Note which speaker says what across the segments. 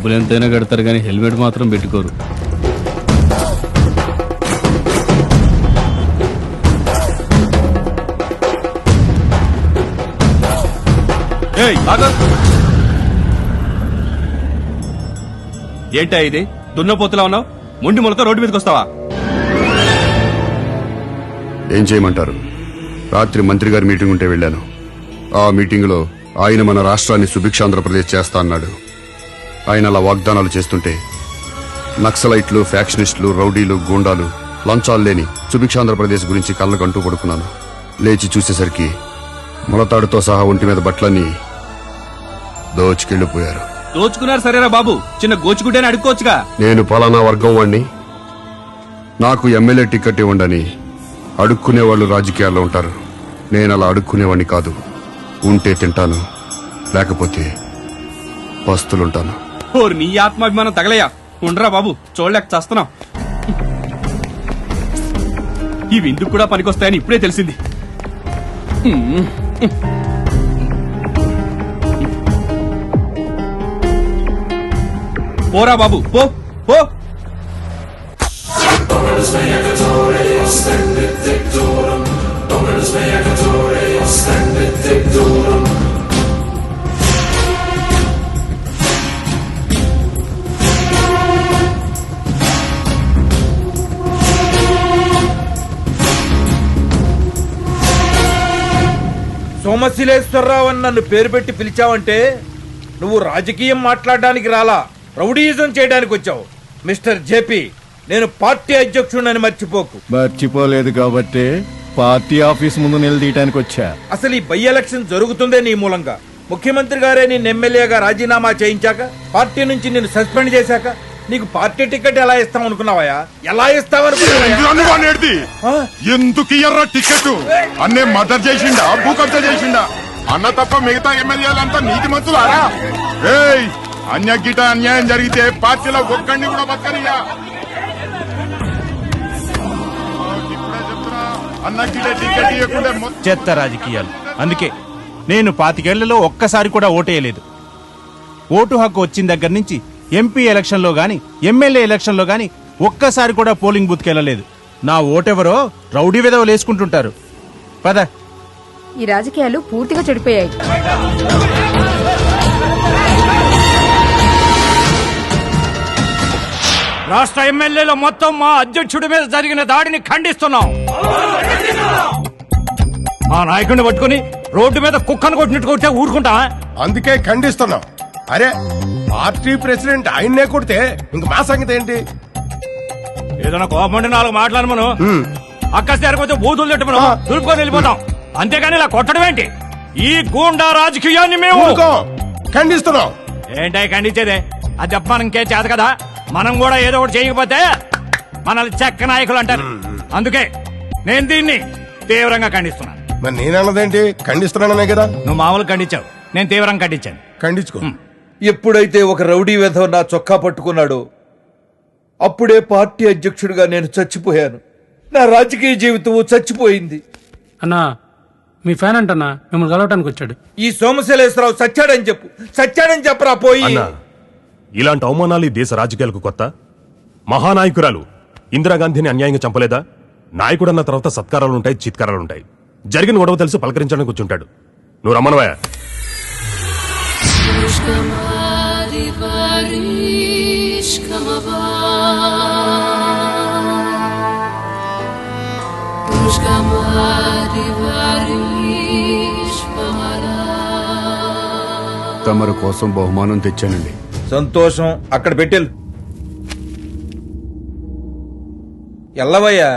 Speaker 1: డబ్బులు ఎంతైనా కడతారు కానీ హెల్మెట్ మాత్రం పెట్టుకోరు.
Speaker 2: ఏంటా ఇది? దున్నపోతులా ఉన్నావు, మొండి మొలతో రోడ్డు మీదకి వస్తావా?
Speaker 3: ఏం చేయమంటారు? రాత్రి మంత్రి గారి మీటింగ్ ఉంటే వెళ్ళాను. ఆ మీటింగ్ లో ఆయన మన రాష్ట్రాన్ని సుభిక్షాంధ్రప్రదేశ్ చేస్తా అన్నాడు. ఆయన అలా వాగ్దానాలు చేస్తుంటే నక్సలైట్లు, ఫ్యాక్షనిస్టులు, రౌడీలు, గూండాలు, లంచాలు లేని సుభిక్షాంధ్రప్రదేశ్ గురించి కళ్ళకంటూ పడుకున్నాను. లేచి చూసేసరికి మొలతాడుతో సహా ఒంటి మీద బట్టలన్నీ దోచుకెళ్లిపోయారు.
Speaker 2: దోచుకున్నారు సరేరా బాబు, చిన్న గోచుకుంటేనే అడుక్కోవచ్చుగా.
Speaker 3: నేను పలానా వర్గం వాణ్ణి, నాకు ఎమ్మెల్యే టికెట్ ఇవ్వండి అడుక్కునేవాళ్లు రాజకీయాల్లో ఉంటారు. నేను అలా అడుక్కునేవాణ్ణి కాదు. ఉంటే తింటాను, లేకపోతే పస్తులుంటాను.
Speaker 2: నీ ఆత్మాభిమానం తగలయ్యా. ఉండరా బాబు, చూడలేక చస్తున్నాం. ఈ విందుకు కూడా పనికొస్తాయని ఇప్పుడే తెలిసింది. పోరా బాబు, పో పో.
Speaker 4: సోమశిలేశ్వరరావు అని నన్ను పేరు పెట్టి పిలిచావంటే నువ్వు రాజకీయం మాట్లాడడానికి రాలా, రౌడీయిజం చేయడానికి వచ్చావు. మిస్టర్ జేపీ, నేను పార్టీ అధ్యక్షుడిని మర్చిపోకు.
Speaker 5: మర్చిపోలేదు కాబట్టి పార్టీ ఆఫీస్ ముందు నిలదీయడానికి వచ్చా.
Speaker 4: అసలు ఈ బై ఎలక్షన్ జరుగుతుందే నీ మూలంగా. ముఖ్యమంత్రి గారే నిన్ను ఎమ్మెల్యేగా రాజీనామా చేయించాక, పార్టీ నుంచి నిన్ను సస్పెండ్ చేశాక నీకు పార్టీ టికెట్ ఎలా ఇస్తాం అనుకున్నావా? ఎలా ఇస్తావనుకున్నావా?
Speaker 6: ఎందుకు ఇయ్యర్రా టికెట్? అన్నే మర్డర్ చేసిండా, భూ కబ్జా చేసిండా అన్న తప్ప మిగతా ఎమ్మెల్యేలంతా నీతి మంతులారా? ఏయ్, అన్యగిట అన్యాయం జరిగితే పార్టీలో ఒక్కడిని కూడా బతకనియా. అన్నగిట టికెట్ ఇవ్వకుండా
Speaker 7: చెత్త రాజకీయాలు. అందుకే నేను 25 ఏళ్లలో ఒక్కసారి కూడా ఓటేయలేదు. ఓటు హక్కు వచ్చిన దగ్గర నుంచి ఎంపీ ఎలక్షన్ లో గాని, ఎమ్మెల్యే ఎలక్షన్ లో గాని ఒక్కసారి కూడా పోలింగ్ బూత్ కెళ్ళలేదు. నా ఓటెవరో రౌడీ విధవలు వేసుకుంటుంటారు. పద.
Speaker 8: ఈ రాజకీయాలు పూర్తిగా చెడిపోయాయి.
Speaker 9: రాష్ట్ర ఎమ్మెల్యేలు మొత్తం మా అధ్యక్షుడి మీద జరిగిన దాడిని ఖండిస్తున్నాం. మా నాయకుడిని పట్టుకుని రోడ్డు మీద కుక్కను కొట్టినట్టు కొట్టే ఊరుకుంటా?
Speaker 6: అందుకే ఖండిస్తున్నాం. అరే, పార్టీ ప్రెసిడెంట్ ఆయన్నే కొడితే ఇంక మా సంగతి ఏంటి?
Speaker 9: ఏదైనా కోపండి 4 మాట్లాడు మనం అక్క సరిపోతే బూతులు తిట్టు మనం దులుపుకొని వెళ్ళిపోతాం. అంతేగాని ఇలా కొట్టడం ఏంటి? ఈ గూండా రాజకీయాన్ని మేము
Speaker 6: ఖండిస్తున్నాం.
Speaker 9: ఏంటై ఖండించేదే? అది చెప్ప మనకే చేత కదా. మనం కూడా ఏదో ఒకటి చేయకపోతే మనల్ని చెక్క నాయకులు అంటారు. అందుకే నేను దీన్ని తీవ్రంగా ఖండిస్తున్నాను.
Speaker 6: మరి నేనన్నదేంటి? ఖండిస్తున్నాననే కదా.
Speaker 9: నువ్వు మామూలు ఖండించావు, నేను తీవ్రంగా ఖండించాను.
Speaker 6: ఖండించుకో.
Speaker 4: ఎప్పుడైతే ఒక రౌడీ వెధవ నా చొక్కా పట్టుకున్నాడో అప్పుడే పార్టీ అధ్యక్షుడిగా నేను చచ్చిపోయాను. నా రాజకీయ జీవితం చచ్చిపోయింది.
Speaker 1: అన్నా, మీ ఫ్యాన్ అంటన్నా మిమ్మల్ని కలవటానికి వచ్చాడు.
Speaker 4: ఈ సోమశిలేశ్వరరావు సచ్చాడని చెప్పు. సచ్చాడని చెప్పరా పోయి.
Speaker 10: ఇలాంటి అవమానాలు ఈ దేశ రాజకీయాలకు కొత్త? మహానాయకురాలు ఇందిరాగాంధీని అన్యాయంగా చంపలేదా? నాయకుడన్న తర్వాత సత్కారాలుంటాయి, చిత్కారాలుంటాయి. జరిగిన గొడవ తెలిసి పలకరించడానికి కూర్చుంటాడు. నువ్వు రమ్మనవా?
Speaker 3: తమరు కోసం బహుమానం తెచ్చానండి.
Speaker 4: సంతోషం. అక్కడ పెట్టెలు. ఎల్లవయ్యా,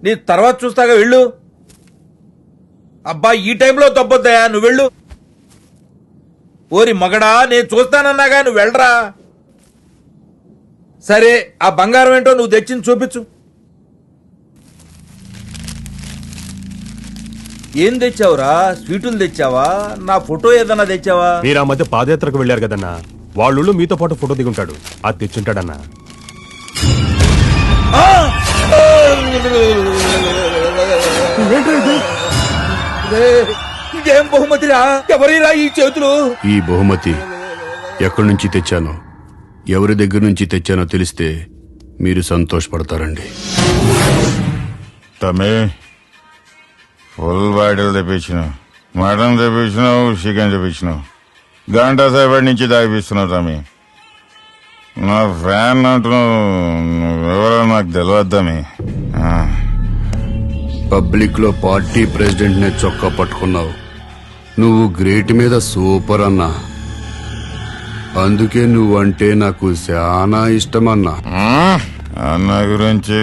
Speaker 4: నీ తర్వాత చూస్తాగా, వెళ్ళు. అబ్బా, ఈ టైంలో తప్పొద్దయా, నువ్వు వెళ్ళు. ఓరి మగడా, నేను చూస్తానన్నాగా, నువ్వు వెళ్ళరా. సరే, ఆ బంగారం ఏంటో నువ్వు తెచ్చింది చూపించు. ఏం తెచ్చావురా? స్వీటులు తెచ్చావా? నా ఫోటో ఏదన్నా తెచ్చావా?
Speaker 10: మీరు ఆ మధ్య పాదయాత్రకు వెళ్లారు కదన్నా, వాళ్ళు మీతో పాటు ఫోటో దిగుంటాడు. అది తెచ్చుంటాడన్నా.
Speaker 4: ఇదేం బహుమతిరా? ఎవరిరా ఈ చేతులు?
Speaker 3: ఈ బహుమతి ఎక్కడి నుంచి తెచ్చానో ఎవరి దగ్గర నుంచి తెచ్చానో తెలిస్తే మీరు సంతోషపడతారండి.
Speaker 6: తమ్మి ఫుల్ బాటిల్ తెప్పించినావు, మటన్ తెప్పించినావు, చికెన్ తెప్పించినావు, గంట సేపటి నుంచి తాగిపిస్తున్నావు తమ్మి. నా ఫ్యాన్ అంటున్నావు, ఎవరో నాకు తెలియదు తమ్మి.
Speaker 3: పబ్లిక్ లో పార్టీ ప్రెసిడెంట్ నే చొక్కా పట్టుకున్నావు. నువ్వు గ్రేట్ మీద సూపర్ అన్నా. అందుకే నువ్వంటే నాకు చాలా ఇష్టమన్నా.
Speaker 6: అన్న గురించి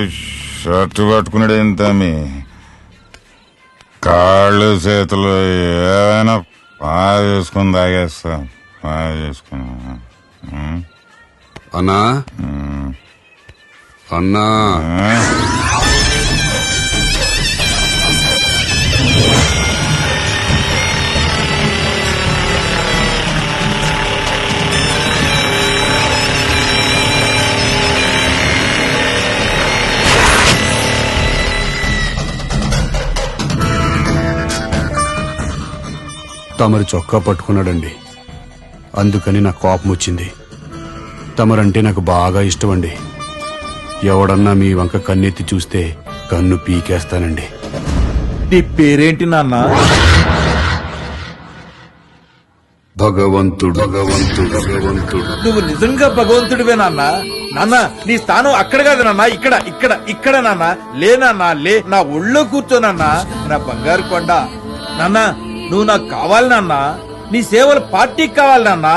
Speaker 6: షర్టు పట్టుకున్నాడు ఏం తమ్మి? కాళ్ళు చేతులు ఏమైనా బాగా చేసుకుని తాగేస్తా, బాగా చేసుకుని.
Speaker 3: అన్నా అన్నా తమరు చొక్కా పట్టుకున్నాడండి. అందుకని నాకు కోపం వచ్చింది. తమరంటే నాకు బాగా ఇష్టమండి. ఎవడన్నా మీ వంక కన్నెత్తి చూస్తే కన్ను పీకేస్తానండి.
Speaker 4: నీ పేరేంటి నాన్న?
Speaker 3: భగవంతుడు భగవంతుడు భగవంతుడు.
Speaker 4: నువ్వు నిజంగా భగవంతుడివే నాన్న. నాన్న నీ స్థానం అక్కడ కాదు నాన్న, ఇక్కడ ఇక్కడ ఇక్కడ నాన్న. లే నాన్న లే, నా ఒళ్ళో కూర్చోనన్నా, నా బంగారు కొండ. నాన్న నువ్వు నాకు కావాలి నాన్న. నీ సేవలు పార్టీకి కావాలి నాన్న.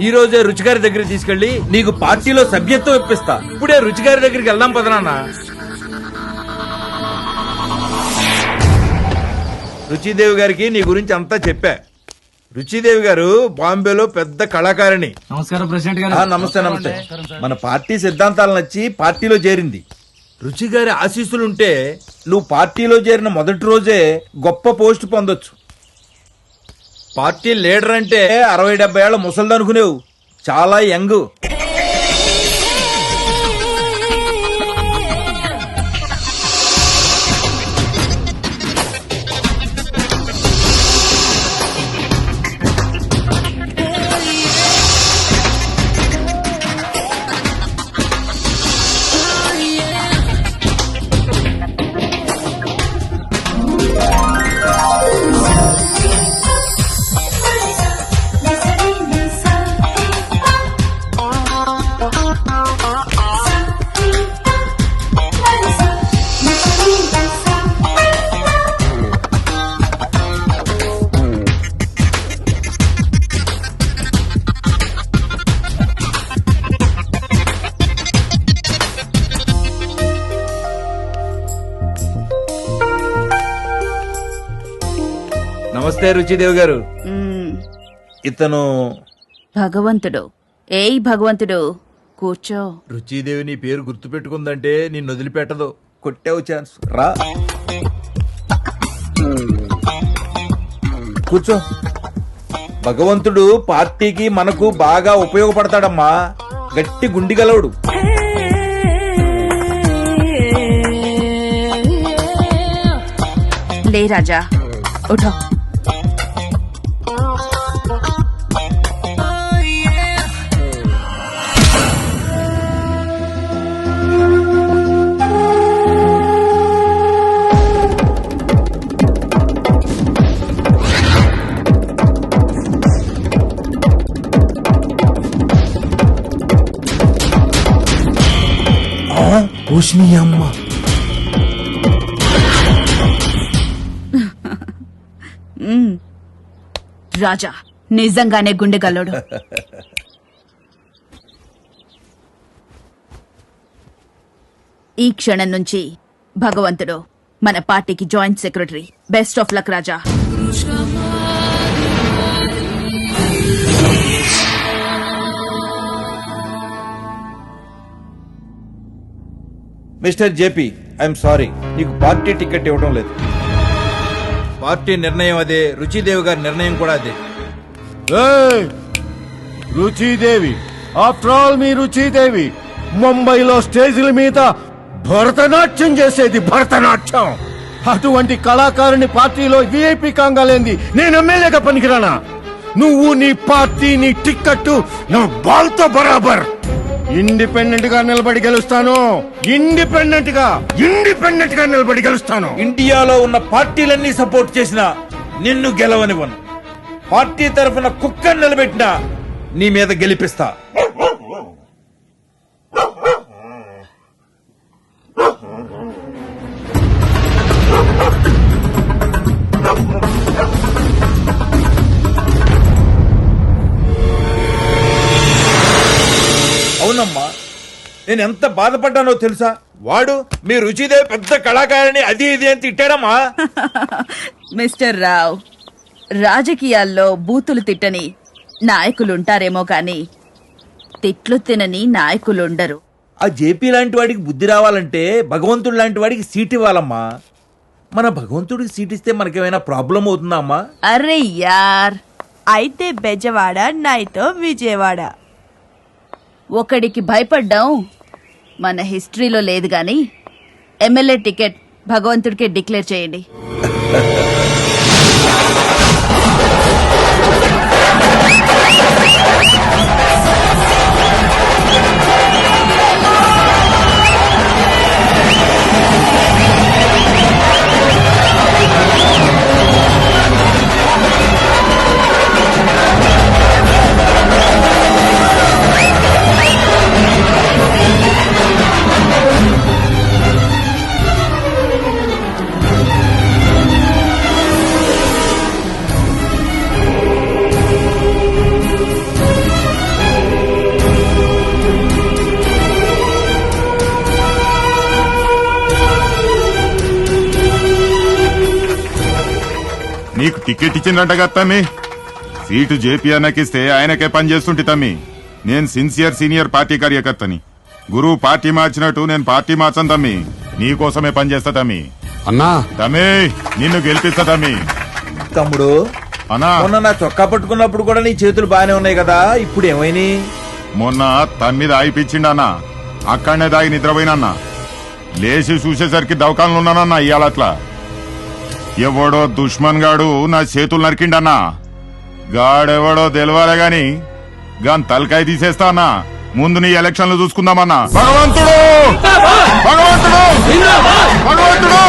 Speaker 4: ఈ రోజే రుచిగారి దగ్గరికి తీసుకెళ్లి నీకు పార్టీలో సభ్యత్వం ఇప్పిస్తా. ఇప్పుడే రుచిగారి దగ్గరికి వెళ్దాం పద నాన్న. రుచిదేవి గారికి నీ గురించి అంతా చెప్పా. రుచిదేవి గారు బాంబేలో పెద్ద కళాకారిణి.
Speaker 1: నమస్కారం ప్రెసిడెంట్
Speaker 4: ఆ,
Speaker 1: గారు.
Speaker 4: నమస్తే నమస్తే. మన పార్టీ సిద్ధాంతాలు నచ్చి పార్టీలో చేరింది. రుచి గారి ఆశీస్సులుంటే నువ్వు పార్టీలో చేరిన మొదటి రోజే గొప్ప పోస్ట్ పొందొచ్చు. పార్టీ లీడర్ అంటే 60-70 ఏళ్ల ముసలిది అనుకునేవు, చాలా యంగ్. నమస్తే రుచిదేవి గారు. ఇతను
Speaker 8: భగవంతుడు. ఏయ్ భగవంతుడు, కూర్చో.
Speaker 4: రుచిదేవి నీ పేరు గుర్తు పెట్టుకుందంటే నిన్ను వదిలిపెట్టదు. కొట్టావు ఛాన్స్, రా కూర్చో. భగవంతుడు పార్టీకి మనకు బాగా ఉపయోగపడతాడమ్మా. గట్టి గుండిగలవుడు.
Speaker 8: లే రాజా, ఉఠో.
Speaker 4: అమ్మ
Speaker 8: రాజా నిజంగానే గుండెగల్లోడు. ఈ క్షణం నుంచి భగవంతుడు మన పార్టీకి joint secretary. Best of luck Raja.
Speaker 4: Mister JP, I'm sorry, నీకు పార్టీ టికెట్ ఇవ్వడం లేదు. పార్టీ నిర్ణయం అదే, రుచిదేవి గారి నిర్ణయం కూడా అదే.
Speaker 5: రుచిదేవి, ఆఫ్టర్ ఆల్ మీ రుచిదేవి ముంబైలో స్టేజీల మీద భరతనాట్యం చేసేది. భరతనాట్యం అటువంటి కళాకారుని పార్టీలో విఐపి కాంగాలేంది నేను ఎమ్మెల్యేగా పనికిరానా? నువ్వు నీ పార్టీ నీ టిక్కెట్ నా బాల్తో బరాబర్. ఇండిపెండెంట్ గా నిలబడి గెలుస్తాను. ఇండిపెండెంట్ గా నిలబడి గెలుస్తాను.
Speaker 4: ఇండియాలో ఉన్న పార్టీలన్నీ సపోర్ట్ చేసినా నిన్ను గెలవనివ్వను. పార్టీ తరఫున కుక్కను నిలబెట్టినా నీ మీద గెలిపిస్తా. అవునమ్మా, నేను ఎంత బాధపడ్డానో తెలుసా? వాడు మీ రుచిదే పెద్ద కళాకారిణి అది ఇది అని తిట్టాడమ్మా.
Speaker 8: మిస్టర్ రావ్, రాజకీయాల్లో బూతులు తిట్టని నాయకులుంటారేమో కాని తిట్లు తినని నాయకులుండరు.
Speaker 4: ఆ జేపీ లాంటి వాడికి బుద్ధి రావాలంటే భగవంతుడు లాంటి వాడికి సీట్ ఇవ్వాలమ్మా. మన భగవంతుడికి సీట్ ఇస్తే మనకేమైనా ప్రాబ్లం అవుతుందా అమ్మా?
Speaker 8: అరే యార్,
Speaker 11: అయితే బెజవాడ నైతో విజయవాడ.
Speaker 8: ఒకడికి భయపడ్డాం మన హిస్టరీలో లేదు గాని ఎమ్మెల్యే టికెట్ భగవంతుడికే డిక్లేర్ చేయండి.
Speaker 6: నీకు టికెట్ ఇచ్చిందంట కదా తమ్మి. సీటు జేపీ అన్నకిస్తే ఆయనకే పని చేస్తుంటే తమ్మి. నేను సిన్సియర్ సీనియర్ పార్టీ కార్యకర్తని. గురువు పార్టీ మార్చినట్టు నేను పార్టీ మార్చను తమ్మి. నీకోసమే పని చేస్తా తమ్మి.
Speaker 3: అన్నా
Speaker 6: తమ్మి నిన్ను గెలిపిస్తా తమ్మి.
Speaker 4: తమ్ముడు,
Speaker 6: అన్నా
Speaker 4: మొన్న నా చొక్కా పట్టుకున్నప్పుడు కూడా నీ చేతులు బానే ఉన్నాయి కదా, ఇప్పుడు ఏమైనాయి?
Speaker 6: మొన్న తమ్మిది ఆయిపించిండన్నా. అక్కడనే దాగి నిద్రపోయినన్నా. లేచి చూసేసరికి దవకాన్లు ఉన్నానన్నా. ఇయ్యాలట్లా ఎవడో దుష్మన్ గాడు నా చేతులు నరికిండన్నా. గాడెవడో తెలవాలే గాని గాని తలకాయ తీసేస్తా అన్నా. ముందు నీ ఎలక్షన్లు చూసుకుందామన్నా. భగవంతుడు భగవంతుడు భగవంతుడు